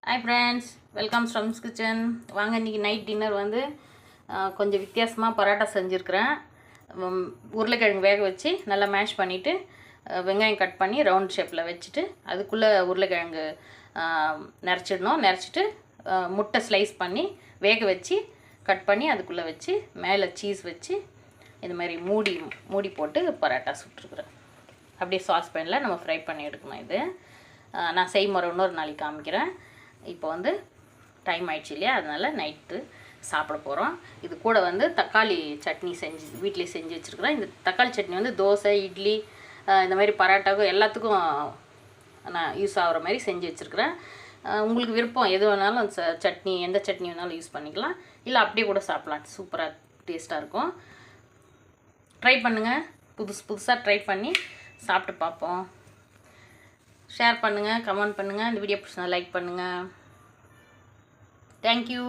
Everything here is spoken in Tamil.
ஹாய் ஃப்ரெண்ட்ஸ், வெல்கம் ஸ்ரம்ஸ் கிச்சன். வாங்க, இன்றைக்கி நைட் டின்னர் வந்து கொஞ்சம் வித்தியாசமாக பரோட்டா செஞ்சுருக்கிறேன். உருளைக்கிழங்கு வேக வச்சு நல்லா மேஷ் பண்ணிவிட்டு வெங்காயம் கட் பண்ணி ரவுண்ட் ஷேப்பில் வச்சுட்டு அதுக்குள்ளே உருளைக்கிழங்கு நிறச்சிட்டு முட்டை ஸ்லைஸ் பண்ணி வேக வச்சு கட் பண்ணி அதுக்குள்ளே வச்சு மேலே சீஸ் வச்சு இது மாதிரி மூடி போட்டு பரோட்டா சுட்டுருக்குறேன். அப்படியே சாஸ் பேனில் நம்ம ஃப்ரை பண்ணி எடுக்கணும். இது நான் செய்முறை இன்னொரு நாளைக்கு காமிக்கிறேன். இப்போ வந்து டைம் ஆயிடுச்சு இல்லையா, அதனால் நைட்டு சாப்பிட போகிறோம். இது கூட வந்து தக்காளி சட்னி வீட்டிலே செஞ்சு வச்சுருக்குறேன். இந்த தக்காளி சட்னி வந்து தோசை, இட்லி, இந்த மாதிரி பரோட்டாவுக்கும் எல்லாத்துக்கும் நான் யூஸ் ஆகிற மாதிரி செஞ்சு வச்சுருக்குறேன். உங்களுக்கு விருப்பம் எது வேணாலும் சட்னி, எந்த சட்னி வேணாலும் யூஸ் பண்ணிக்கலாம், இல்லை அப்படியே கூட சாப்பிட்லாம். சூப்பராக டேஸ்ட்டாக இருக்கும். ட்ரை பண்ணுங்கள், புதுசாக ட்ரை பண்ணி சாப்பிட்டு பார்ப்போம். ஷேர் பண்ணுங்கள், கமெண்ட் பண்ணுங்கள். இந்த வீடியோ பிடிச்சா லைக் பண்ணுங்கள். தேங்க்யூ.